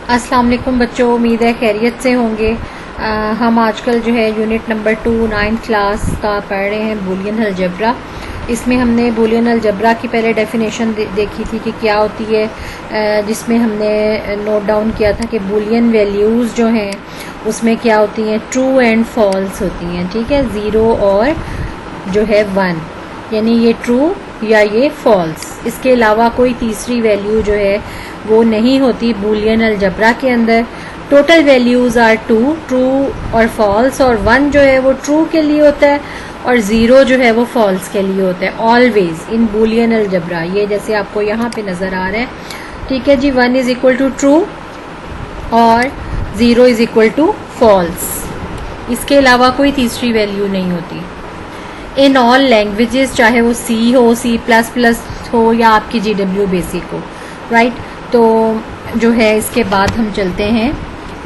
अस्सलाम वालेकुम बच्चों, उम्मीद है खैरियत से होंगे। हम आजकल जो है यूनिट नंबर 2 9th क्लास का पढ़ रहे हैं बूलियन अलजेब्रा। इसमें हमने बूलियन अलजेब्रा की पहले डेफिनेशन देखी थी कि क्या होती है, जिसमें हमने नोट डाउन किया था कि बूलियन वैल्यूज़ जो हैं उसमें क्या होती हैं, ट्रू एंड फॉल्स होती हैं। ठीक है, 0 और जो है 1, यानी ये ट्रू या ये फॉल्स। इसके अलावा कोई तीसरी वैल्यू जो है वो नहीं होती बूलियन अलजेब्रा के अंदर। टोटल वैल्यूज़ आर ट्रू और फॉल्स, और 1 जो है वो ट्रू के लिए होता है और 0 जो है वो फॉल्स के लिए होता है ऑलवेज इन बूलियन अलजेब्रा। ये जैसे आपको यहाँ पे नज़र आ रहा है। ठीक है जी, 1 इज़ इक्वल टू ट्रू और 0 इज़ इक्वल टू फॉल्स। इसके अलावा कोई तीसरी वैल्यू नहीं होती इन ऑल लैंग्वेजेस, चाहे वो C हो, C++ हो या आपकी GW बेसिक हो। राइट, तो जो है इसके बाद हम चलते हैं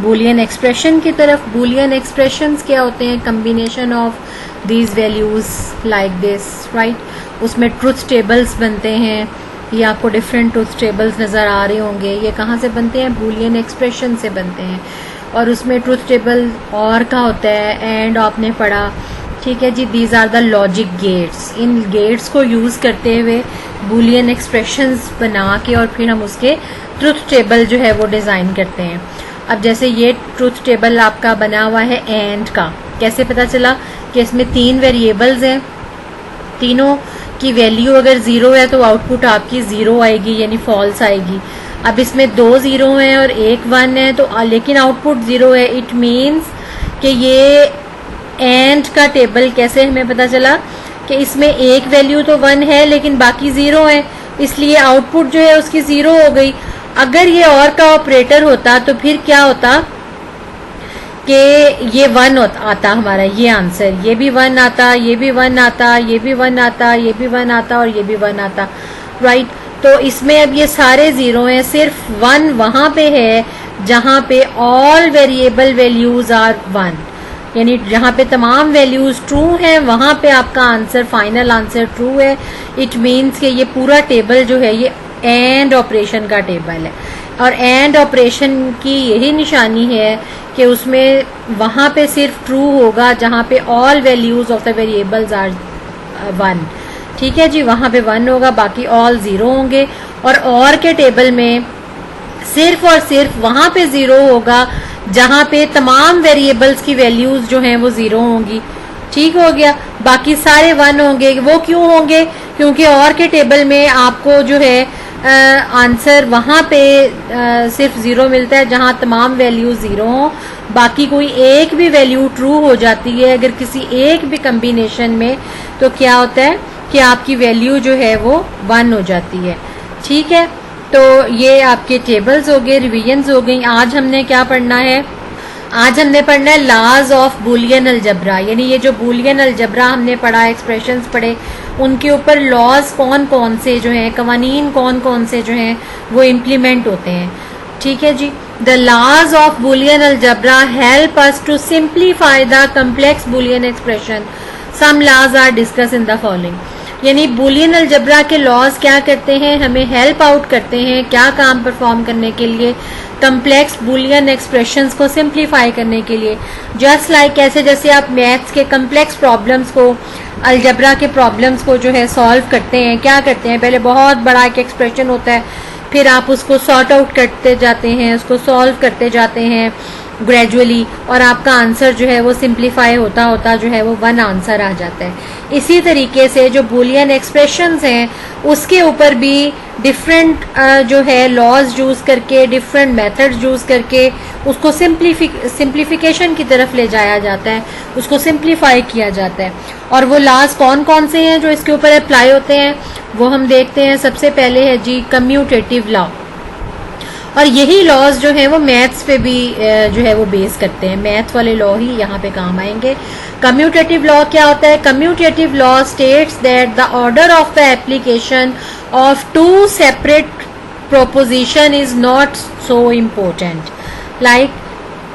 बूलियन एक्सप्रेशन की तरफ। बूलियन एक्सप्रेशंस क्या होते हैं? Combination of these values like this. Right, उसमें ट्रुथ टेबल्स बनते हैं। ये आपको डिफरेंट ट्रुथ टेबल्स नज़र आ रहे होंगे। ये कहाँ से बनते हैं? बूलियन एक्सप्रेशन से बनते हैं। और उसमें ट्रुथ टेबल और का होता है, एंड आपने पढ़ा। ठीक है जी, these are the logic gates. इन गेट्स को यूज़ करते हुए बूलियन एक्सप्रेशंस बना के और फिर हम उसके ट्रुथ टेबल जो है वो डिज़ाइन करते हैं। अब जैसे ये ट्रुथ टेबल आपका बना हुआ है एंड का, कैसे पता चला कि इसमें 3 वेरिएबल्स हैं, तीनों की वैल्यू अगर 0 है तो आउटपुट आपकी 0 आएगी, यानी फॉल्स आएगी। अब इसमें 2 0 हैं और 1 1 है, तो लेकिन आउटपुट 0 है। इट मीन्स कि ये एंड का टेबल कैसे हमें पता चला कि इसमें एक वैल्यू तो 1 है लेकिन बाकी 0 है, इसलिए आउटपुट जो है उसकी 0 हो गई। अगर ये और का ऑपरेटर होता तो फिर क्या होता कि ये 1 आता हमारा, ये आंसर, ये भी 1 आता, ये भी 1 आता, ये भी 1 आता, ये भी 1 आता और ये भी 1 आता। राइट, तो इसमें अब ये सारे 0 हैं, सिर्फ 1 वहां पे है जहां पे ऑल वेरिएबल वैल्यूज आर 1, यानी जहाँ पे तमाम वैल्यूज ट्रू हैं वहाँ पे आपका आंसर, फाइनल आंसर ट्रू है। इट मीन्स कि ये पूरा टेबल जो है ये एंड ऑपरेशन का टेबल है, और एंड ऑपरेशन की यही निशानी है कि उसमें वहाँ पे सिर्फ ट्रू होगा जहाँ पे all values of the variables are 1। ठीक है जी, वहाँ पे 1 होगा, बाकी ऑल 0 होंगे। और के टेबल में सिर्फ और सिर्फ वहाँ पे 0 होगा जहाँ पे तमाम वेरिएबल्स की वैल्यूज जो हैं वो 0 होंगी। ठीक हो गया, बाकी सारे 1 होंगे। वो क्यों होंगे? क्योंकि और के टेबल में आपको जो है आंसर वहाँ पे सिर्फ 0 मिलता है जहाँ तमाम वैल्यूज 0 हों, बाकी कोई एक भी वैल्यू ट्रू हो जाती है अगर किसी एक भी कम्बिनेशन में, तो क्या होता है कि आपकी वैल्यू जो है वो 1 हो जाती है। ठीक है, तो ये आपके टेबल्स हो गए, रिवीजन्स हो गई। आज हमने क्या पढ़ना है? आज हमने पढ़ना है लॉज ऑफ बूलियन अलजेब्रा, यानी ये जो बूलियन अलजेब्रा हमने पढ़ा, एक्सप्रेशंस पढ़े, उनके ऊपर लॉज कौन कौन से जो हैं, कवानीन कौन कौन से जो हैं वो इम्प्लीमेंट होते हैं। ठीक है जी, the laws of Boolean algebra help us to simplify the complex Boolean expression. Some laws are discuss in the following, यानी बूलियन अलजेब्रा के लॉज क्या करते हैं, हमें हेल्प आउट करते हैं क्या काम परफॉर्म करने के लिए, कम्प्लेक्स बूलियन एक्सप्रेशंस को सिंप्लीफाई करने के लिए। जस्ट लाइक ऐसे जैसे आप मैथ्स के कम्प्लेक्स प्रॉब्लम्स को, अलजेब्रा के प्रॉब्लम्स को जो है सॉल्व करते हैं, क्या करते हैं, पहले बहुत बड़ा एक एक्सप्रेशन होता है, फिर आप उसको सॉर्ट आउट करते जाते हैं, उसको सॉल्व करते जाते हैं ग्रेजुअली, और आपका आंसर जो है वो सिंप्लीफाई होता होता जो है वो 1 आंसर आ जाता है। इसी तरीके से जो बूलियन एक्सप्रेशंस हैं उसके ऊपर भी डिफरेंट जो है लॉज यूज़ करके, डिफरेंट मेथड्स यूज़ करके उसको सिंप्लीफिकेशन की तरफ ले जाया जाता है, उसको सिंप्लीफाई किया जाता है। और वो लॉज कौन कौन से हैं जो इसके ऊपर अप्लाई होते हैं वो हम देखते हैं। सबसे पहले है जी कम्यूटेटिव लॉ, और यही लॉज जो है वो मैथ्स पे भी जो है वो बेस करते हैं, मैथ वाले लॉ ही यहाँ पे काम आएंगे। कम्यूटेटिव लॉ क्या होता है? Commutative law states that the order of the application of 2 separate proposition is not so important. Like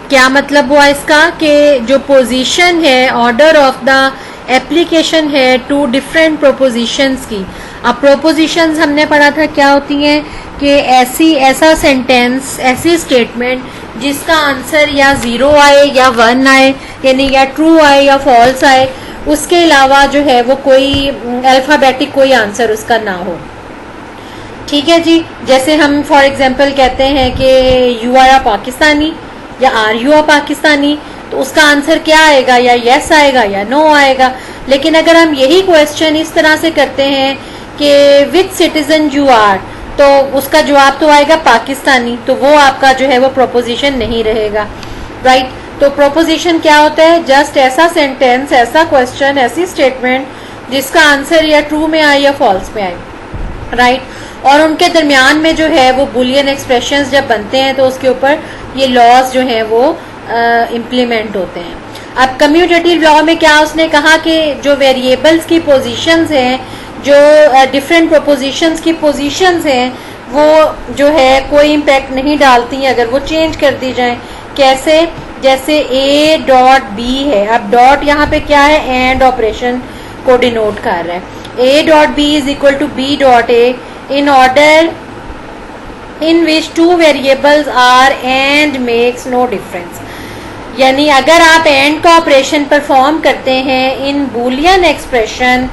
क्या मतलब हुआ इसका कि जो पोजीशन है, ऑर्डर ऑफ द एप्लीकेशन है 2 डिफरेंट प्रोपोजिशंस की। अब प्रोपोजिशंस हमने पढ़ा था क्या होती हैं कि ऐसा सेंटेंस, ऐसी स्टेटमेंट जिसका आंसर या 0 आए या 1 आए, यानी या ट्रू आए या फॉल्स आए, उसके अलावा जो है वो कोई अल्फ़ाबेटिक कोई आंसर उसका ना हो। ठीक है जी, जैसे हम फॉर एग्जांपल कहते हैं कि यू आर अ पाकिस्तानी या आर यू अ पाकिस्तानी, तो उसका आंसर क्या आएगा, या यस आएगा या नो आएगा। लेकिन अगर हम यही क्वेश्चन इस तरह से करते हैं कि विच सिटीजन यू आर, तो उसका जवाब तो आएगा पाकिस्तानी, तो वो आपका जो है वो प्रोपोजिशन नहीं रहेगा, राइट। तो प्रोपोजिशन क्या होता है, जस्ट ऐसा सेंटेंस, ऐसा क्वेश्चन, ऐसी स्टेटमेंट जिसका आंसर या ट्रू में आए या फॉल्स में आए, राइट। और उनके दरमियान में जो है वो बुलियन एक्सप्रेशंस जब बनते हैं तो उसके ऊपर ये लॉज जो हैं वो इम्प्लीमेंट होते हैं। अब कम्यूटेटिव लॉ में क्या उसने कहा कि जो वेरिएबल्स की पोजीशंस हैं, जो डिफरेंट प्रोपोजिशंस की पोजीशंस हैं, वो जो है कोई इम्पैक्ट नहीं डालती हैं अगर वो चेंज कर दी जाए। कैसे, जैसे ए डॉट बी है, अब डॉट यहाँ पे क्या है, एंड ऑपरेशन को डिनोट कर रहा है। A dot B is equal to B dot A in order in which two variables are and makes no difference। यानी अगर आप एंड का ऑपरेशन परफॉर्म करते हैं in Boolean expression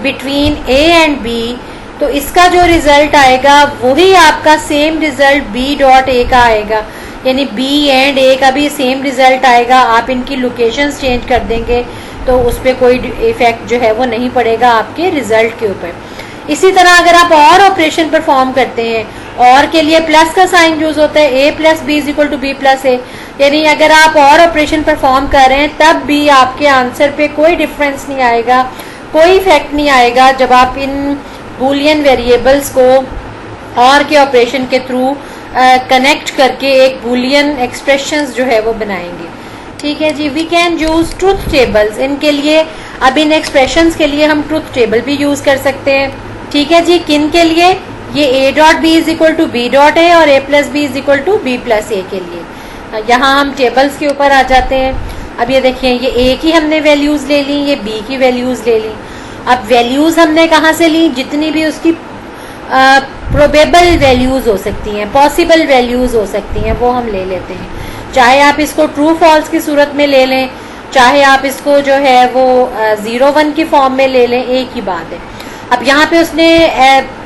between A and B, तो इसका जो रिजल्ट आएगा वही आपका same result B dot A का आएगा, यानी बी एंड ए का भी सेम रिजल्ट आएगा। आप इनकी लोकेशंस चेंज कर देंगे तो उस पर कोई इफेक्ट जो है वो नहीं पड़ेगा आपके रिजल्ट के ऊपर। इसी तरह अगर आप और ऑपरेशन परफॉर्म करते हैं, और के लिए प्लस का साइन यूज होता है, A plus B is equal to B plus A, यानी अगर आप और ऑपरेशन परफॉर्म कर रहे हैं तब भी आपके आंसर पे कोई डिफरेंस नहीं आएगा, कोई इफेक्ट नहीं आएगा जब आप इन बूलियन वेरिएबल्स को और के ऑपरेशन के थ्रू कनेक्ट करके एक बूलियन एक्सप्रेशंस जो है वो बनाएंगे। ठीक है जी, we can use truth tables इनके लिए। अब इन एक्सप्रेशंस के लिए हम ट्रुथ टेबल भी यूज कर सकते हैं। ठीक है जी, किन के लिए, ये A dot B is equal to B dot A और A plus B is equal to B plus A के लिए। यहाँ हम टेबल्स के ऊपर आ जाते हैं। अब ये देखिए, ये ए की हमने वैल्यूज ले ली, ये बी की वैल्यूज ले ली। अब वैल्यूज हमने कहाँ से ली, जितनी भी उसकी प्रोबेबल वैल्यूज हो सकती हैं, पॉसिबल वैल्यूज हो सकती हैं, वो हम ले लेते हैं। चाहे आप इसको ट्रू फॉल्स की सूरत में ले लें, चाहे आप इसको जो है वो 0-1 की फॉर्म में ले लें, एक ही बात है। अब यहाँ पे उसने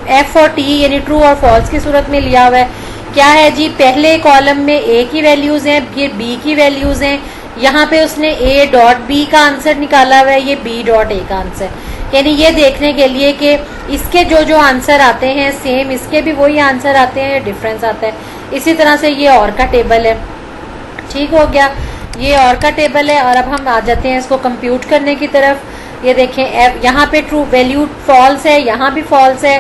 एफ और टी यानी ट्रू और फॉल्स की सूरत में लिया हुआ है। क्या है जी, पहले कॉलम में ए की वैल्यूज हैं, फिर बी की वैल्यूज हैं। यहाँ पे उसने ए डॉट बी का आंसर निकाला हुआ है, ये बी डॉट ए का आंसर, यानी ये देखने के लिए कि इसके जो जो आंसर आते हैं सेम इसके भी वही आंसर आते हैं, डिफरेंस आता है। इसी तरह से ये और का टेबल है। ठीक हो गया, ये और का टेबल है। और अब हम आ जाते हैं इसको कंप्यूट करने की तरफ। ये देखें, यहाँ पे ट्रू वैल्यू फॉल्स है, यहाँ भी फॉल्स है।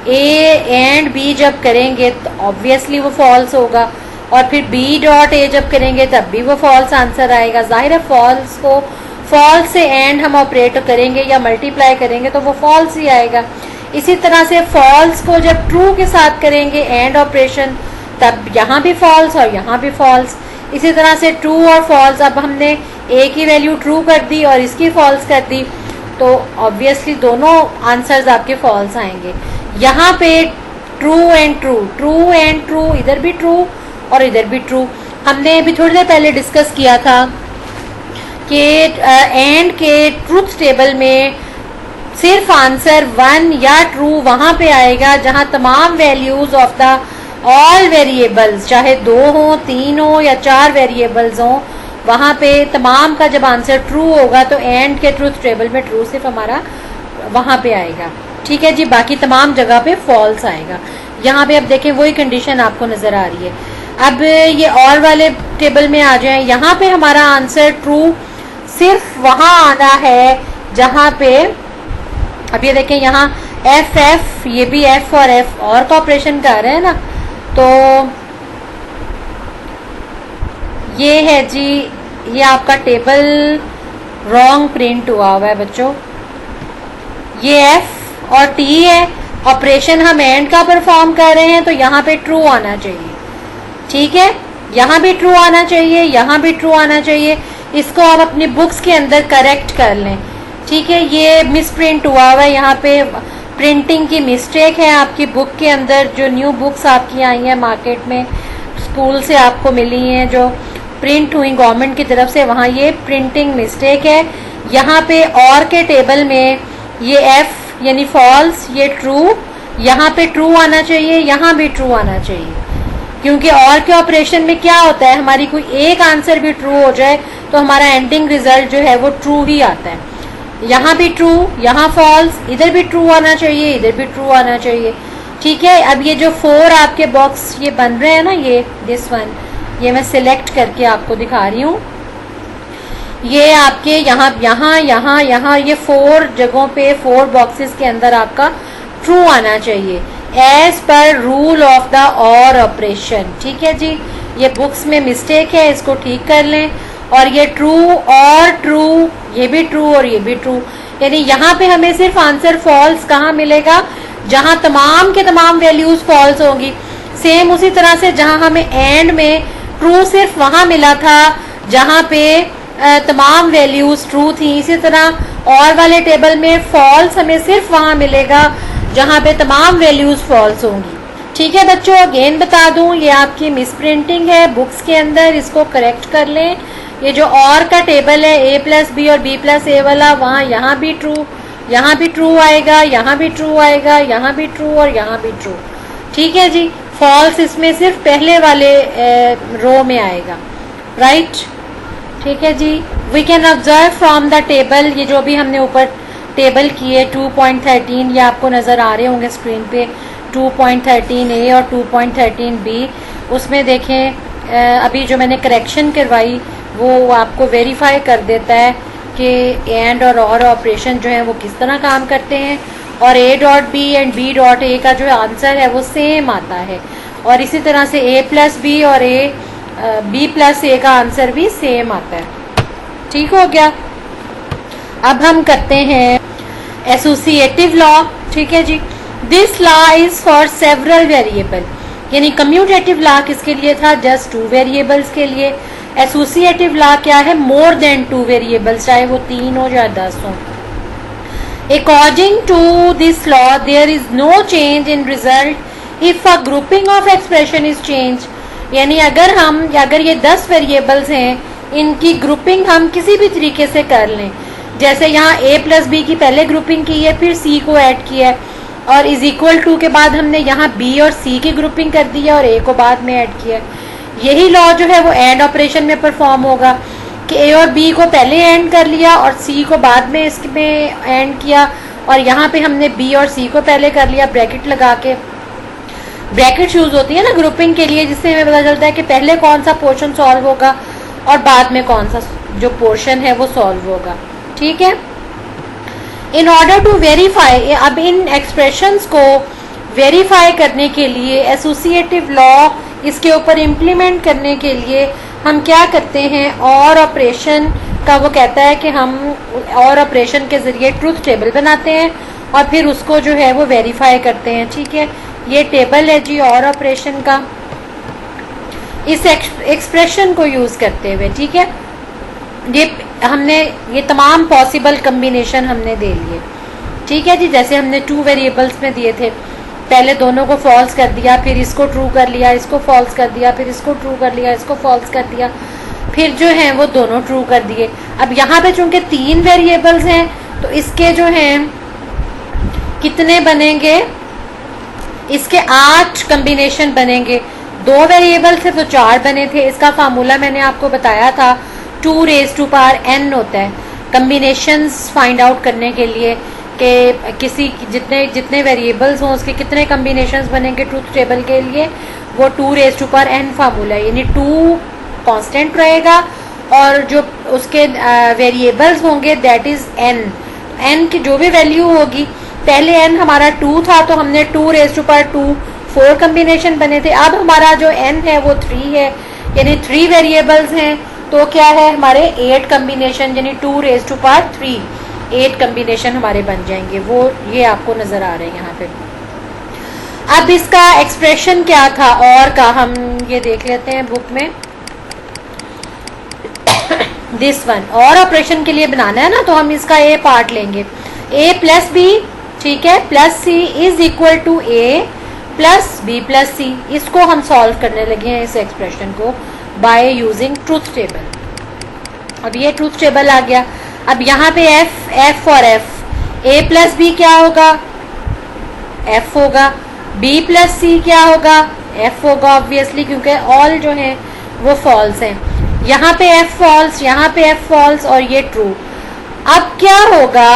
ए एंड बी जब करेंगे तो ऑब्वियसली वो फॉल्स होगा, और फिर बी डॉट ए जब करेंगे तब भी वो फॉल्स आंसर आएगा। जाहिर है फॉल्स को फॉल्स से एंड हम ऑपरेट करेंगे या मल्टीप्लाई करेंगे तो वो फॉल्स ही आएगा। इसी तरह से फॉल्स को जब ट्रू के साथ करेंगे एंड ऑपरेशन, तब यहाँ भी फॉल्स और यहाँ भी फॉल्स। इसी तरह से ट्रू और फॉल्स, अब हमने ए की वैल्यू ट्रू कर दी और इसकी फॉल्स कर दी, तो ऑब्वियसली दोनों आंसर्स आपके फॉल्स आएंगे। यहाँ पे true and true, true and true, इधर भी ट्रू और इधर भी ट्रू। हमने अभी थोड़ी देर पहले डिस्कस किया था कि एंड के ट्रूथ टेबल में सिर्फ आंसर 1 या ट्रू वहाँ पे आएगा जहाँ तमाम values of the all variables, चाहे 2 हो, 3 हो या 4 वेरिएबल्स हों, वहाँ पे तमाम का जब आंसर ट्रू होगा तो एंड के ट्रूथ टेबल में ट्रू सिर्फ हमारा वहाँ पे आएगा। ठीक है जी, बाकी तमाम जगह पे फॉल्स आएगा। यहाँ पे अब देखें वही कंडीशन आपको नजर आ रही है। अब ये और वाले टेबल में आ जाए, यहाँ पे हमारा आंसर ट्रू सिर्फ वहाँ आना है जहाँ पे, अब ये देखें यहाँ एफ एफ, ये भी एफ और एफ और का ऑपरेशन कर रहे हैं ना, तो ये है जी, ये आपका टेबल रॉन्ग प्रिंट हुआ है बच्चों। ये एफ और टी है, ऑपरेशन हम एंड का परफॉर्म कर रहे हैं तो यहाँ पे ट्रू आना चाहिए। ठीक है, यहाँ भी ट्रू आना चाहिए, यहाँ भी ट्रू आना चाहिए। इसको आप अपनी बुक्स के अंदर करेक्ट कर लें। ठीक है, ये मिस प्रिंट हुआ है यहाँ पे, प्रिंटिंग की मिस्टेक है आपकी बुक के अंदर। जो न्यू बुक्स आपकी आई हैं मार्केट में, स्कूल से आपको मिली हैं, जो प्रिंट हुई गवर्नमेंट की तरफ से, वहाँ ये प्रिंटिंग मिस्टेक है। यहाँ पे और के टेबल में ये एफ यानी फॉल्स, ये ट्रू, यहाँ पे ट्रू आना चाहिए, यहाँ भी ट्रू आना चाहिए, क्योंकि और के ऑपरेशन में क्या होता है, हमारी कोई एक आंसर भी ट्रू हो जाए तो हमारा एंडिंग रिजल्ट जो है वो ट्रू ही आता है। यहाँ भी ट्रू, यहाँ फॉल्स, इधर भी ट्रू आना चाहिए, इधर भी ट्रू आना चाहिए। ठीक है, अब ये जो 4 आपके बॉक्स ये बन रहे हैं ना, ये दिस वन, ये मैं सिलेक्ट करके आपको दिखा रही हूँ। ये आपके यहाँ यहाँ यहाँ यहाँ ये 4 जगहों पे 4 बॉक्सेस के अंदर आपका ट्रू आना चाहिए as per rule of the or operation. ठीक है जी, ये बुक्स में मिस्टेक है, इसको ठीक कर लें। और ये ट्रू और ट्रू, ये भी ट्रू और ये भी ट्रू, यानी यहाँ पे हमें सिर्फ आंसर फॉल्स कहाँ मिलेगा, जहाँ तमाम के तमाम वैल्यूज फॉल्स होंगी। सेम उसी तरह से जहाँ हमें एंड में ट्रू सिर्फ वहाँ मिला था जहाँ पे तमाम वैल्यूज ट्रू थी, इसी तरह और वाले टेबल में फॉल्स हमें सिर्फ वहाँ मिलेगा जहाँ पे तमाम वैल्यूज फॉल्स होंगी। ठीक है बच्चों, अगेन बता दूं, ये आपकी मिस प्रिंटिंग है बुक्स के अंदर, इसको करेक्ट कर लें। ये जो और का टेबल है a प्लस बी और b प्लस ए वाला, वहाँ यहाँ भी ट्रू, यहाँ भी ट्रू आएगा, यहाँ भी ट्रू आएगा, यहाँ भी ट्रू और यहाँ भी ट्रू। ठीक है जी, फॉल्स इसमें सिर्फ पहले वाले रो में आएगा, राइट। ठीक है जी, we can observe from the table, ये जो भी हमने ऊपर टेबल किए 2.13, ये आपको नज़र आ रहे होंगे स्क्रीन पे, 2.13a और 2.13b। उसमें देखें अभी जो मैंने करेक्शन करवाई वो आपको वेरीफाई कर देता है कि एंड और ऑपरेशन जो है वो किस तरह काम करते हैं, और a dot b and b dot a का जो आंसर है वो सेम आता है, और इसी तरह से a प्लस b और b प्लस a का आंसर भी सेम आता है। ठीक हो गया। अब हम करते हैं एसोसिएटिव लॉ। ठीक है जी, this law is for several variable, यानी कम्यूटेटिव लॉ किसके लिए था, जस्ट 2 वेरिएबल्स के लिए। एसोसिएटिव लॉ क्या है, मोर देन 2 वेरिएबल्स, चाहे वो 3 हो या 10 हो। According to this law there is no change in result if a grouping of expression is change, यानी अगर ये 10 वेरिएबल्स हैं, इनकी ग्रुपिंग हम किसी भी तरीके से कर लें, जैसे यहाँ a प्लस बी की पहले ग्रुपिंग की है, फिर c को ऐड किया है, और इज इक्वल टू के बाद हमने यहाँ b और c की ग्रुपिंग कर दी है और a को बाद में ऐड किया। यही लॉ जो है वो एंड ऑपरेशन में परफॉर्म होगा कि a और b को पहले एंड कर लिया और c को बाद में इसमें एंड किया, और यहाँ पे हमने b और c को पहले कर लिया ब्रैकेट लगा के। ब्रैकेट यूज होती है ना ग्रुपिंग के लिए, जिससे हमें पता चलता है कि पहले कौन सा पोर्शन सॉल्व होगा और बाद में कौन सा जो पोर्शन है वो सॉल्व होगा। ठीक है, इन ऑर्डर टू वेरीफाई, अब इन एक्सप्रेशंस को वेरीफाई करने के लिए एसोसिएटिव लॉ इसके ऊपर इम्प्लीमेंट करने के लिए हम क्या करते हैं, और ऑपरेशन का वो कहता है कि हम और ऑपरेशन के जरिए ट्रुथ टेबल बनाते हैं और फिर उसको जो है वो वेरीफाई करते हैं। ठीक है, ये टेबल है जी और ऑपरेशन का, इस एक्सप्रेशन को यूज करते हुए। ठीक है, ये तमाम पॉसिबल कम्बिनेशन हमने दे लिए। ठीक है जी, जैसे हमने 2 वेरिएबल्स में दिए थे, पहले दोनों को फॉल्स कर दिया, फिर इसको ट्रू कर लिया, इसको फॉल्स कर दिया, फिर इसको ट्रू कर लिया, इसको फॉल्स कर दिया, फिर जो है वो दोनों ट्रू कर दिए। अब यहाँ पे चूंकि 3 वेरिएबल्स हैं तो इसके जो हैं कितने बनेंगे, इसके 8 कम्बिनेशन बनेंगे। 2 वेरिएबल थे तो 4 बने थे। इसका फार्मूला मैंने आपको बताया था, 2 रेज़ टू पावर n होता है कम्बिनेशंस फाइंड आउट करने के लिए कि किसी जितने वेरिएबल्स हों उसके कितने कम्बिनेशंस बनेंगे ट्रूथ टेबल के लिए, वो 2 raise to power n formula है, यानी 2 कांस्टेंट रहेगा और जो उसके वेरिएबल्स होंगे दैट इज n की जो भी वैल्यू होगी, पहले n हमारा 2 था तो हमने 2 रेज़ टू पावर 2 4 कम्बिनेशन बने थे। अब हमारा जो n है वो 3 है, यानी 3 वेरिएबल्स हैं तो क्या है हमारे 8 कम्बिनेशन, यानी 2 रेज़ टू पावर 3 8 कम्बिनेशन हमारे बन जाएंगे। वो ये आपको नजर आ रहे हैं यहाँ पे। अब इसका एक्सप्रेशन क्या था और का, हम ये देख लेते हैं बुक में। दिस वन और ऑपरेशन के लिए बनाना है ना, तो हम इसका ए पार्ट लेंगे। a प्लस बी ठीक है, plus C is equal to A plus B plus C. इसको हम सॉल्व करने लगे हैं इस एक्सप्रेशन को बाय यूजिंग ट्रूथ टेबल। अब ये ट्रूथ टेबल आ गया। अब यहाँ पे एफ और एफ, ए प्लस बी क्या होगा, एफ होगा, बी प्लस सी क्या होगा, एफ होगा ऑब्वियसली, क्योंकि ऑल जो है वो फॉल्स हैं। यहाँ पे एफ फॉल्स, यहाँ पे एफ फॉल्स और ये ट्रू। अब क्या होगा,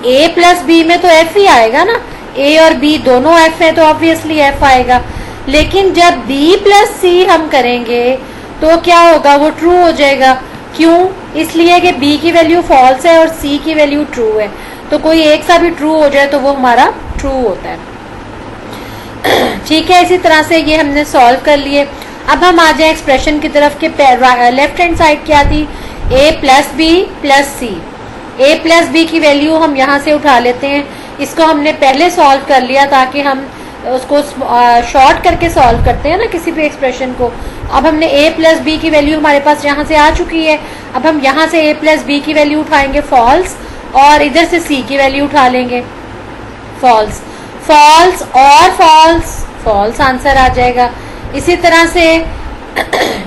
ए प्लस बी में तो एफ ही आएगा ना, ए और बी दोनों एफ है तो ऑब्वियसली एफ आएगा। लेकिन जब बी प्लस सी हम करेंगे तो क्या होगा, वो ट्रू हो जाएगा। क्यों, इसलिए कि बी की वैल्यू फॉल्स है और सी की वैल्यू ट्रू है, तो कोई एक सा भी ट्रू हो जाए तो वो हमारा ट्रू होता है। ठीक है, इसी तरह से ये हमने सॉल्व कर लिए। अब हम आ जाए एक्सप्रेशन की तरफ के लेफ्ट हैंड साइड क्या थी, a plus B plus C. A plus B की वैल्यू हम यहाँ से उठा लेते हैं, इसको हमने पहले सॉल्व कर लिया ताकि हम उसको शॉर्ट करके सॉल्व करते हैं ना किसी भी एक्सप्रेशन को। अब हमने a प्लस बी की वैल्यू हमारे पास यहाँ से आ चुकी है। अब हम यहाँ से a प्लस बी की वैल्यू उठाएंगे फॉल्स, और इधर से c की वैल्यू उठा लेंगे फॉल्स, फॉल्स और फॉल्स, फॉल्स आंसर आ जाएगा। इसी तरह से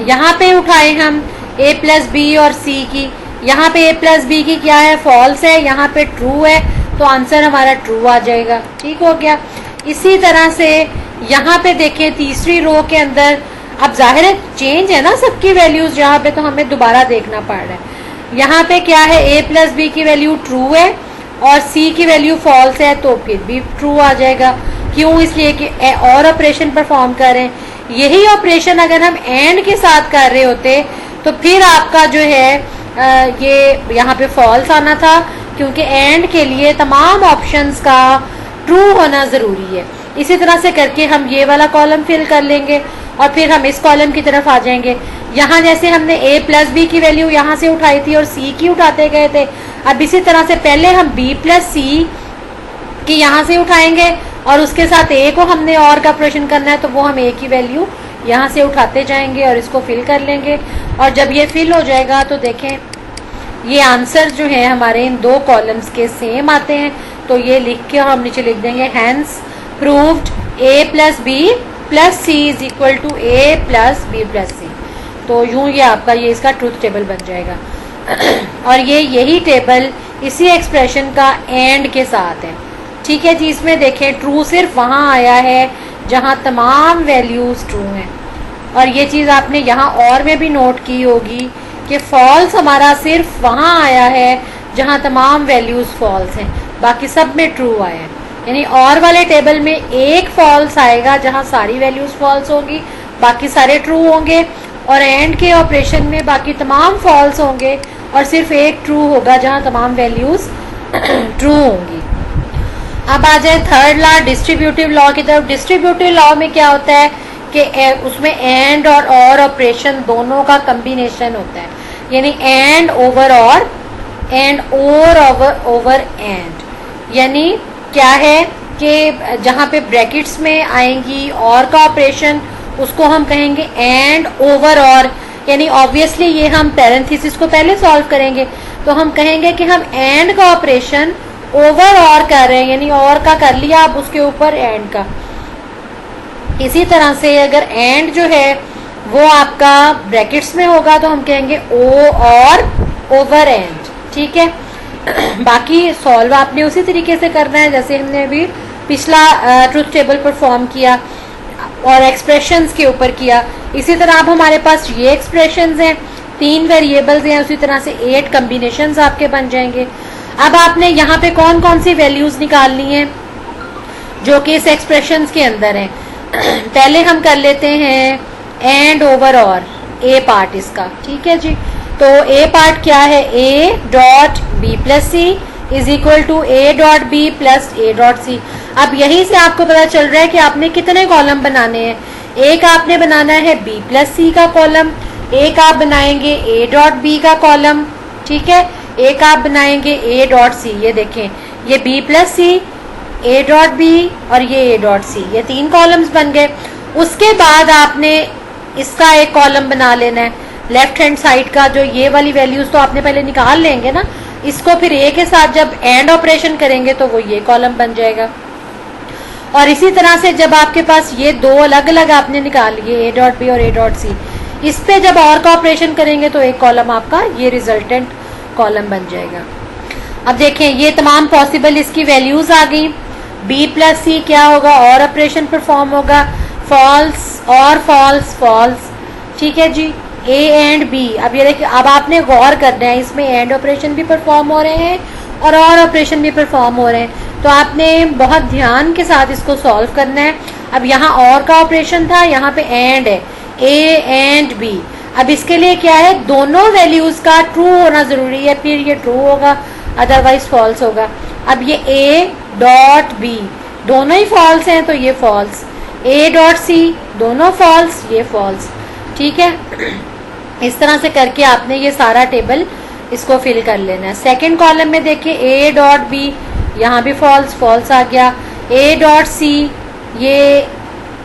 यहाँ पे उठाए हम a प्लस बी और c की, यहाँ पे a प्लस बी की क्या है, फॉल्स है, यहाँ पे ट्रू है, तो आंसर हमारा ट्रू आ जाएगा। ठीक हो गया। इसी तरह से यहाँ पे देखें तीसरी रो के अंदर, अब जाहिर है चेंज है ना सबकी वैल्यूज यहाँ पे, तो हमें दोबारा देखना पड़ रहा है। यहाँ पे क्या है, a प्लस बी की वैल्यू ट्रू है और c की वैल्यू फॉल्स है, तो फिर भी ट्रू आ जाएगा। क्यों, इसलिए कि और ऑपरेशन परफॉर्म कर रहे हैं। यही ऑपरेशन अगर हम एंड के साथ कर रहे होते तो फिर आपका जो है ये यहाँ पे फॉल्स आना था, क्योंकि एंड के लिए तमाम ऑप्शंस का ट्रू होना ज़रूरी है। इसी तरह से करके हम ये वाला कॉलम फिल कर लेंगे और फिर हम इस कॉलम की तरफ आ जाएंगे। यहाँ जैसे हमने a प्लस बी की वैल्यू यहाँ से उठाई थी और c की उठाते गए थे, अब इसी तरह से पहले हम b प्लस सी की यहाँ से उठाएंगे और उसके साथ a को हमने और का ऑपरेशन करना है, तो वो हम a की वैल्यू यहाँ से उठाते जाएंगे और इसको फिल कर लेंगे। और जब ये फिल हो जाएगा तो देखें ये आंसर जो है हमारे इन दो कॉलम्स के सेम आते हैं, तो ये लिख के हम नीचे लिख देंगे hence proved a plus B plus C is equal to a plus B plus C. तो यूं ये आपका ये इसका ट्रूथ टेबल बन जाएगा। और ये यही टेबल इसी एक्सप्रेशन का एंड के साथ है। ठीक है जी, इसमें देखें ट्रू सिर्फ वहाँ आया है जहाँ तमाम वैल्यूज ट्रू हैं, और ये चीज़ आपने यहाँ और में भी नोट की होगी कि फॉल्स हमारा सिर्फ वहाँ आया है जहाँ तमाम वैल्यूज फॉल्स हैं, बाकी सब में ट्रू आया है। यानी और वाले टेबल में एक फॉल्स आएगा जहाँ सारी वैल्यूज फॉल्स होंगी, बाकी सारे ट्रू होंगे, और एंड के ऑपरेशन में बाकी तमाम फॉल्स होंगे और सिर्फ एक ट्रू होगा जहाँ तमाम वैल्यूज ट्रू होंगी। अब आ जाए थर्ड लॉ, डिस्ट्रीब्यूटिव लॉ की तरफ। डिस्ट्रीब्यूटिव लॉ में क्या होता है कि उसमें एंड और ऑपरेशन दोनों का कम्बिनेशन होता है, यानी एंड ओवर और एंड ओवर एंड। यानी क्या है कि जहाँ पे ब्रैकेट्स में आएंगी और का ऑपरेशन उसको हम कहेंगे एंड ओवर और, यानी ऑब्वियसली ये हम पैरेंथेसिस को पहले सॉल्व करेंगे तो हम कहेंगे कि हम एंड का ऑपरेशन ओवर और कर रहे हैं, यानी और का कर लिया अब उसके ऊपर एंड का। इसी तरह से अगर एंड जो है वो आपका ब्रैकेट्स में होगा तो हम कहेंगे ओ और ओवर एंड। ठीक है, बाकी सॉल्व आपने उसी तरीके से करना है जैसे हमने अभी पिछला ट्रूथ टेबल परफॉर्म किया और एक्सप्रेशंस के ऊपर किया। इसी तरह अब हमारे पास ये एक्सप्रेशंस हैं, 3 वेरिएबल्स हैं, उसी तरह से 8 कम्बिनेशंस आपके बन जाएंगे। अब आपने यहाँ पे कौन कौन सी वैल्यूज निकालनी है जो कि इस एक्सप्रेशंस के अंदर है। पहले हम कर लेते हैं एंड ओवर और ए पार्ट इसका। ठीक है जी, तो ए पार्ट क्या है, a dot B plus C is equal to a dot B plus a dot C. अब यहीं से आपको पता चल रहा है कि आपने कितने कॉलम बनाने हैं। एक आपने बनाना है b प्लस सी का कॉलम, एक आप बनाएंगे a डॉट बी का कॉलम, ठीक है, एक आप बनाएंगे a डॉट सी। ये देखें ये b plus C, a dot B और ये a डॉट सी, ये 3 कॉलम्स बन गए। उसके बाद आपने इसका एक कॉलम बना लेना है लेफ्ट हैंड साइड का, जो ये वाली वैल्यूज तो आपने पहले निकाल लेंगे ना, इसको फिर ए के साथ जब एंड ऑपरेशन करेंगे तो वो ये कॉलम बन जाएगा। और इसी तरह से जब आपके पास ये दो अलग अलग आपने निकाल लिए a डॉट बी और a डॉट सी, इस पे जब और का ऑपरेशन करेंगे तो एक कॉलम आपका ये रिजल्टेंट कॉलम बन जाएगा। अब देखें ये तमाम पॉसिबल इसकी वैल्यूज आ गई। b प्लस सी क्या होगा, और ऑपरेशन परफॉर्म होगा, फॉल्स और फॉल्स फॉल्स, ठीक है जी। a एंड b, अब ये देखिए अब आपने गौर करना है, इसमें एंड ऑपरेशन भी परफॉर्म हो रहे हैं और ऑपरेशन भी परफॉर्म हो रहे हैं, तो आपने बहुत ध्यान के साथ इसको सॉल्व करना है। अब यहाँ और का ऑपरेशन था, यहाँ पे एंड है, a एंड b। अब इसके लिए क्या है, दोनों वैल्यूज का ट्रू होना जरूरी है, फिर ये ट्रू होगा, अदरवाइज फॉल्स होगा। अब ये a डॉट b दोनों ही फॉल्स हैं तो ये फॉल्स, a डॉट c दोनों फॉल्स, ये फॉल्स, ठीक है। इस तरह से करके आपने ये सारा टेबल इसको फिल कर लेना है। सेकेंड कॉलम में देखिए a डॉट b, यहाँ भी फॉल्स फॉल्स आ गया, a डॉट c ये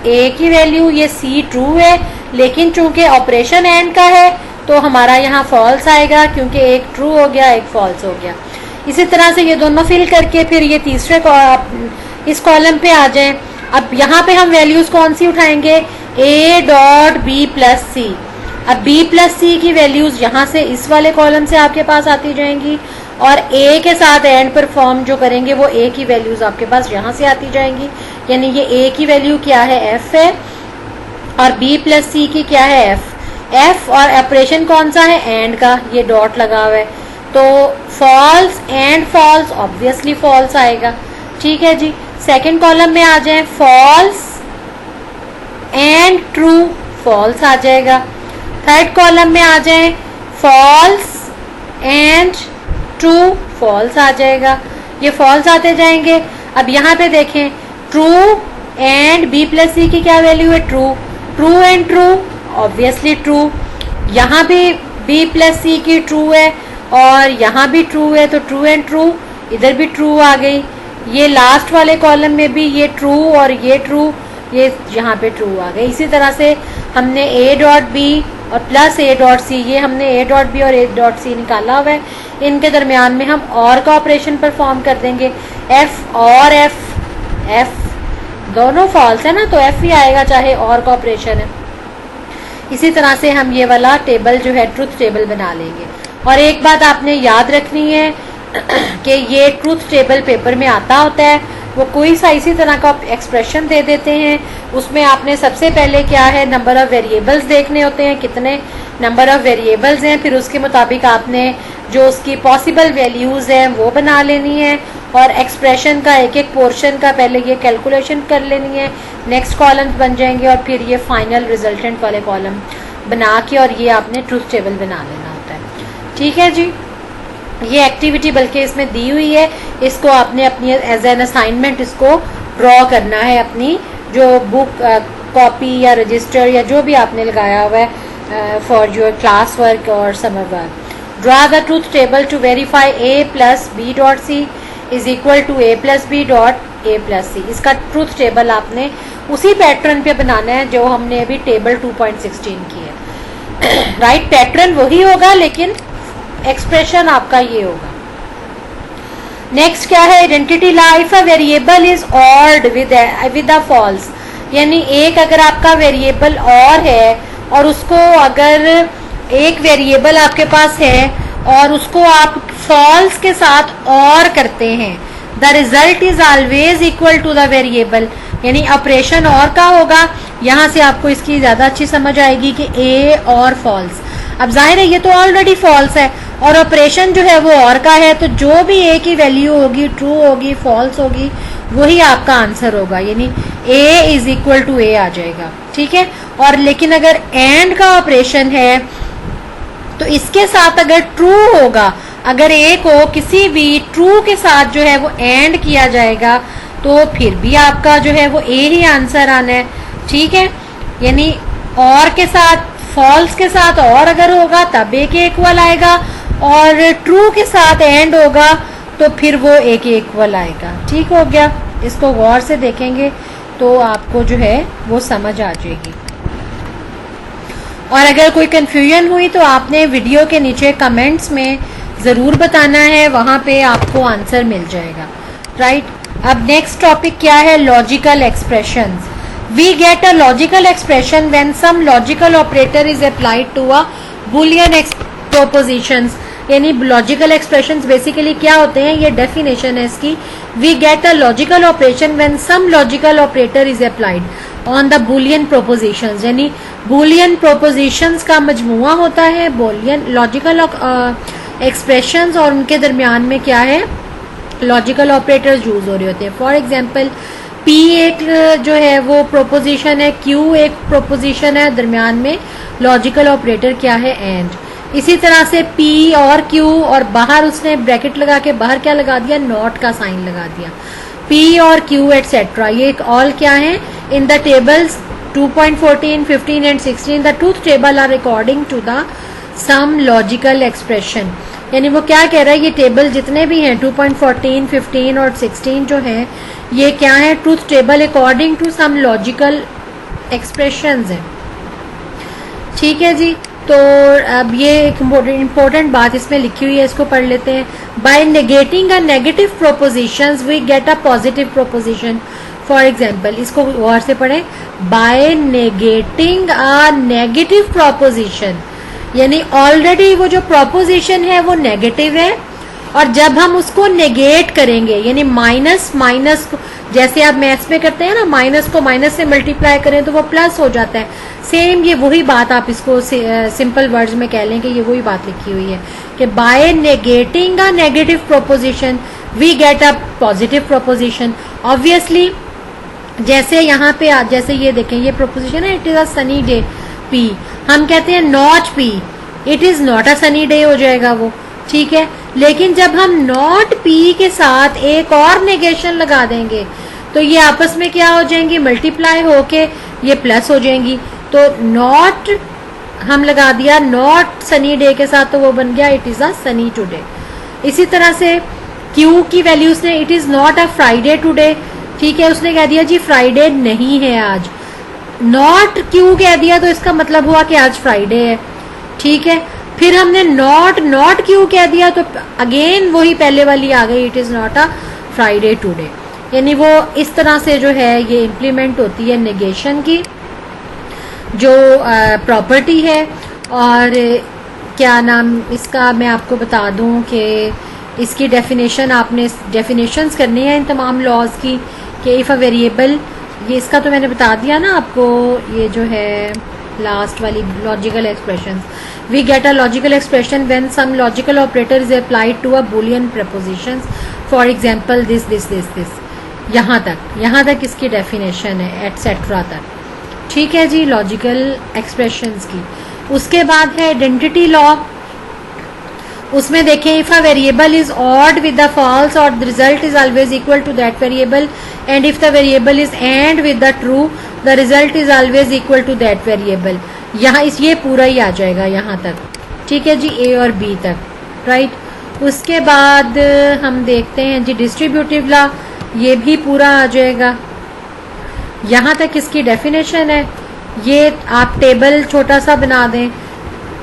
a की वैल्यू, ये c ट्रू है, लेकिन चूंकि ऑपरेशन एंड का है तो हमारा यहाँ फॉल्स आएगा, क्योंकि एक ट्रू हो गया एक फॉल्स हो गया। इसी तरह से ये दोनों फिल करके फिर ये तीसरे इस कॉलम पे आ जाएं। अब यहाँ पे हम वैल्यूज कौन सी उठाएंगे, a डॉट b प्लस सी। अब b प्लस सी की वैल्यूज यहाँ से इस वाले कॉलम से आपके पास आती जाएंगी, और a के साथ एंड परफॉर्म जो करेंगे वो a की वैल्यूज आपके पास यहाँ से आती जाएंगी। यानी ये a की वैल्यू क्या है, f है, और b प्लस सी की क्या है, f और ऑपरेशन कौन सा है, एंड का, ये डॉट लगा हुआ है, तो false and false obviously false आएगा, ठीक है जी। सेकंड कॉलम में आ जाए, फॉल्स एंड ट्रू फॉल्स आ जाएगा। थर्ड कॉलम में आ जाए, फॉल्स एंड ट्रू फॉल्स आ जाएगा, ये फॉल्स आते जाएंगे। अब यहाँ पे देखें, true and b plus C की क्या वैल्यू है, true, true and true obviously true, यहाँ भी b प्लस सी की ट्रू है और यहाँ भी ट्रू है, तो ट्रू एंड ट्रू, इधर भी ट्रू आ गई। ये लास्ट वाले कॉलम में भी ये ट्रू और ये ट्रू, ये यहाँ पे ट्रू आ गए। इसी तरह से हमने a डॉट बी और प्लस a डॉट सी, ये हमने a डॉट बी और a डॉट सी निकाला हुआ है, इनके दरमियान में हम और का ऑपरेशन परफॉर्म कर देंगे, f और f दोनों फॉल्स है ना, तो f ही आएगा चाहे और का ऑपरेशन है। इसी तरह से हम ये वाला टेबल जो है ट्रुथ टेबल बना लेंगे। और एक बात आपने याद रखनी है कि ये ट्रुथ टेबल पेपर में आता होता है, वो कोई सा इसी तरह का एक्सप्रेशन दे देते हैं, उसमें आपने सबसे पहले क्या है, नंबर ऑफ वेरिएबल्स देखने होते हैं, कितने नंबर ऑफ वेरिएबल्स हैं, फिर उसके मुताबिक आपने जो उसकी पॉसिबल वैल्यूज़ हैं वो बना लेनी है, और एक्सप्रेशन का एक एक पोर्शन का पहले ये कैलकुलेशन कर लेनी है, नेक्स्ट कॉलम्स बन जाएंगे, और फिर ये फाइनल रिजल्टेंट वाले कॉलम बना के और ये आपने ट्रुथ टेबल बना लेना होता है, ठीक है जी। ये एक्टिविटी बल्कि इसमें दी हुई है, इसको आपने अपनी एज एन असाइनमेंट इसको ड्रॉ करना है, अपनी जो बुक कॉपी या रजिस्टर या जो भी आपने लगाया हुआ है फॉर योर क्लास वर्क और summer work. Draw the truth table to verify a plus B dot C is equal to a plus B dot a plus C. इसका ट्रूथ टेबल आपने उसी पैटर्न पे बनाना है जो हमने अभी टेबल 2.16 की है। राइट, पैटर्न वही होगा लेकिन एक्सप्रेशन आपका ये होगा। नेक्स्ट क्या है, identity law if a variable is ORed with a false, यानी एक अगर आपका वेरिएबल और है और उसको अगर एक वेरिएबल आपके पास है और उसको आप फॉल्स के साथ और करते हैं, the result is always equal to the variable, यानी ऑपरेशन और का होगा। यहाँ से आपको इसकी ज्यादा अच्छी समझ आएगी कि a और फॉल्स, अब जाहिर है ये तो ऑलरेडी फॉल्स है और ऑपरेशन जो है वो और का है, तो जो भी a की वैल्यू होगी, ट्रू होगी, फॉल्स होगी, वही आपका आंसर होगा, यानी a is equal to a आ जाएगा, ठीक है। और लेकिन अगर एंड का ऑपरेशन है तो इसके साथ अगर ट्रू होगा, अगर a को किसी भी ट्रू के साथ जो है वो एंड किया जाएगा तो फिर भी आपका जो है वो a ही आंसर आना है, ठीक है। यानी और के साथ, फॉल्स के साथ और अगर होगा तब a के इक्वल आएगा, और ट्रू के साथ एंड होगा तो फिर वो a के इक्वल आएगा, ठीक हो गया। इसको गौर से देखेंगे तो आपको जो है वो समझ आ जाएगी। और अगर कोई कंफ्यूजन हुई तो आपने वीडियो के नीचे कमेंट्स में ज़रूर बताना है, वहाँ पे आपको आंसर मिल जाएगा, राइट। अब नेक्स्ट टॉपिक क्या है, logical expressions. We get a logical expression when some logical operator is applied to a Boolean propositions. यानी लॉजिकल एक्सप्रेशंस बेसिकली क्या होते हैं, ये डेफिनेशन है इसकी। We get a logical operation when some logical operator is applied on the Boolean propositions. यानी Boolean propositions का मजमुआ होता है बूलियन लॉजिकल एक्सप्रेशंस, और उनके दरमियान में क्या है, लॉजिकल ऑपरेटर्स यूज हो रहे होते हैं। फॉर एग्जाम्पल P एक जो है वो प्रोपोजिशन है, Q एक प्रोपोजिशन है, दरमियान में लॉजिकल ऑपरेटर क्या है, एंड। इसी तरह से P और Q, और बाहर उसने ब्रैकेट लगा के बाहर क्या लगा दिया, नॉट का साइन लगा दिया। P और Q एटसेट्रा, ये ऑल क्या है, in the tables 2.14, 15 and 16 the truth table are according to the some logical expression. यानी वो क्या कह रहा है, ये टेबल जितने भी हैं 2.14, 15 और 16 जो है, ये क्या है, truth table according to some logical expressions है। ठीक है जी। तो अब ये एक इम्पोर्टेंट बात इसमें लिखी हुई है, इसको पढ़ लेते हैं। By negating a negative propositions we get a positive proposition. For example, इसको गौर से पढ़ें, by negating a negative proposition, यानी ऑलरेडी वो जो प्रोपोजिशन है वो नेगेटिव है, और जब हम उसको नेगेट करेंगे, यानी माइनस माइनस, जैसे आप मैथ्स में करते हैं ना, माइनस को माइनस से मल्टीप्लाई करें तो वो प्लस हो जाता है। सेम ये वही बात, आप इसको सिंपल वर्ड्स में कह लें कि ये वही बात लिखी हुई है कि by negating a negative proposition we get a positive proposition. Obviously जैसे यहाँ पे जैसे ये देखें, ये प्रोपोजिशन है, it is a sunny day P, हम कहते हैं not P, it is not a sunny day हो जाएगा वो, ठीक है। लेकिन जब हम नॉट पी के साथ एक और नेगेशन लगा देंगे तो ये आपस में क्या हो जाएंगी, मल्टीप्लाई होके ये प्लस हो जाएंगी। तो नॉट हम लगा दिया नॉट सनी डे के साथ, तो वो बन गया it is a Sunny today. इसी तरह से क्यू की वैल्यू उसने it is not a Friday today, ठीक है, उसने कह दिया जी फ्राइडे नहीं है आज। नॉट क्यू कह दिया तो इसका मतलब हुआ कि आज फ्राइडे है, ठीक है। फिर हमने नॉट नॉट क्यू कह दिया तो अगेन वही पहले वाली आ गई, it is not a Friday today. यानी वो इस तरह से जो है ये इम्प्लीमेंट होती है नेगेशन की जो प्रॉपर्टी है। और क्या नाम इसका मैं आपको बता दूं कि इसकी डेफिनेशन आपने डेफिनेशंस करनी है इन तमाम लॉज की, कि इफ़ अ वेरिएबल, ये इसका तो मैंने बता दिया ना आपको, ये जो है लास्ट वाली logical expressions. We get a logical expression when some logical operator is applied to a Boolean propositions, for example this this this this, यहाँ तक इसकी डेफिनेशन है एटसेट्रा तक, ठीक है जी, लॉजिकल एक्सप्रेशंस की। उसके बाद है आइडेंटिटी लॉ। उसमें देखें, if a variable is ANDed with the false और the result is always equal to that variable, and if the variable is and with the true the result is always equal to that variable. यहाँ इस ये पूरा ही आ जाएगा यहाँ तक, ठीक है जी, ए और बी तक, राइट। उसके बाद हम देखते हैं जी डिस्ट्रीब्यूटिव लॉ, ये भी पूरा आ जाएगा, यहाँ तक इसकी डेफिनेशन है। ये आप टेबल छोटा सा बना दें,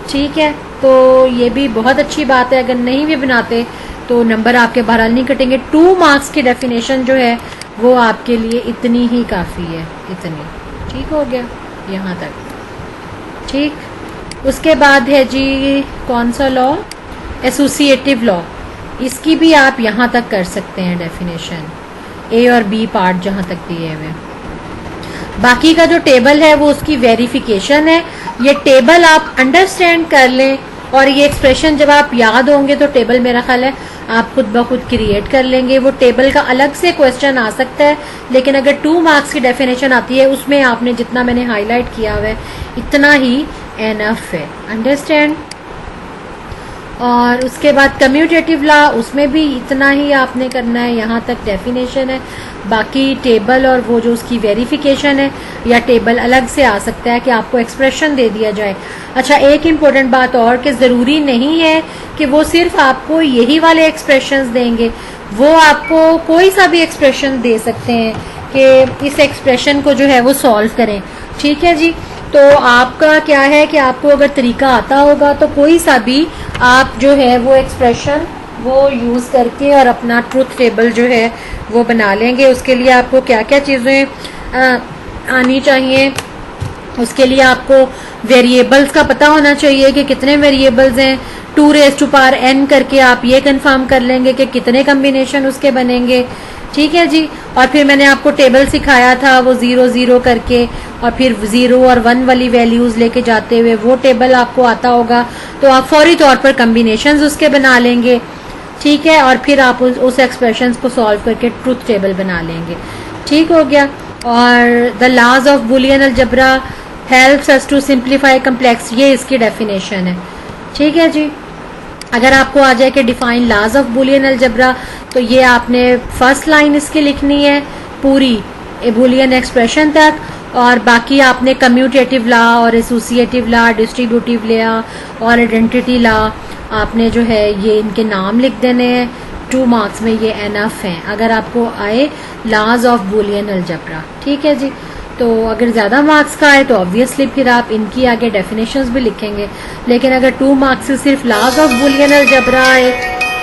ठीक है, तो ये भी बहुत अच्छी बात है। अगर नहीं भी बनाते तो नंबर आपके बहरहाल नहीं कटेंगे। 2 मार्क्स की डेफिनेशन जो है वो आपके लिए इतनी ही काफ़ी है, इतनी, ठीक हो गया यहाँ तक, ठीक। उसके बाद है जी कौन सा लॉ, एसोसिएटिव लॉ, इसकी भी आप यहाँ तक कर सकते हैं डेफिनेशन, ए और बी पार्ट जहाँ तक दिए हुए। बाकी का जो टेबल है वो उसकी वेरिफिकेशन है। ये टेबल आप अंडरस्टैंड कर लें और ये एक्सप्रेशन जब आप याद होंगे तो टेबल मेरा ख्याल है आप खुद ब खुद क्रिएट कर लेंगे। वो टेबल का अलग से क्वेश्चन आ सकता है, लेकिन अगर 2 मार्क्स की डेफिनेशन आती है उसमें आपने जितना मैंने हाईलाइट किया हुआ है इतना ही एनफ है, अंडरस्टैंड। और उसके बाद कम्यूटेटिव लॉ, उसमें भी इतना ही आपने करना है, यहाँ तक डेफिनेशन है। बाकी टेबल और वो जो उसकी वेरिफिकेशन है, या टेबल अलग से आ सकता है कि आपको एक्सप्रेशन दे दिया जाए। अच्छा, एक इम्पोर्टेंट बात और कि ज़रूरी नहीं है कि वो सिर्फ आपको यही वाले एक्सप्रेशंस देंगे, वो आपको कोई सा भी एक्सप्रेशन दे सकते हैं कि इस एक्सप्रेशन को जो है वो सॉल्व करें, ठीक है जी। तो आपका क्या है कि आपको अगर तरीका आता होगा तो कोई सा भी आप जो है वो एक्सप्रेशन वो यूज़ करके और अपना ट्रुथ टेबल जो है वो बना लेंगे। उसके लिए आपको क्या क्या चीज़ें आनी चाहिए, उसके लिए आपको वेरिएबल्स का पता होना चाहिए कि कितने वेरिएबल्स हैं। 2n करके आप ये कंफर्म कर लेंगे कि कितने कम्बिनेशन उसके बनेंगे। ठीक है जी। और फिर मैंने आपको टेबल सिखाया था वो 0 0 करके, और फिर 0 और 1 वाली वैल्यूज लेके जाते हुए वो टेबल आपको आता होगा, तो आप फौरी तौर पर कम्बिनेशंस उसके बना लेंगे। ठीक है। और फिर आप उस एक्सप्रेशन को सॉल्व करके ट्रुथ टेबल बना लेंगे। ठीक हो गया। और the laws of Boolean algebra helps us to simplify complex, ये इसकी डेफिनेशन है। ठीक है जी। अगर आपको आ जाए कि define laws of Boolean algebra, तो ये आपने फर्स्ट लाइन इसकी लिखनी है पूरी बुलियन एक्सप्रेशन तक, और बाकी आपने कम्यूटेटिव लॉ और एसोसिएटिव लॉ, डिस्ट्रीब्यूटिव लॉ और आइडेंटिटी लॉ आपने जो है ये इनके नाम लिख देने हैं। 2 मार्क्स में ये एनफ हैं अगर आपको आए लॉज ऑफ बुलियन अलजबरा। ठीक है जी। तो अगर ज़्यादा मार्क्स का आए तो ऑब्वियसली फिर आप इनकी आगे डेफिनेशंस भी लिखेंगे, लेकिन अगर 2 मार्क्स से सिर्फ लॉज ऑफ बुलियन अलजबरा आए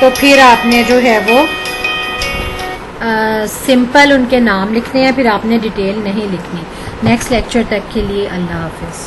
तो फिर आपने जो है वो सिंपल उनके नाम लिखने हैं, फिर आपने डिटेल नहीं लिखनी। नेक्स्ट लेक्चर तक के लिए अल्लाह हाफिज़।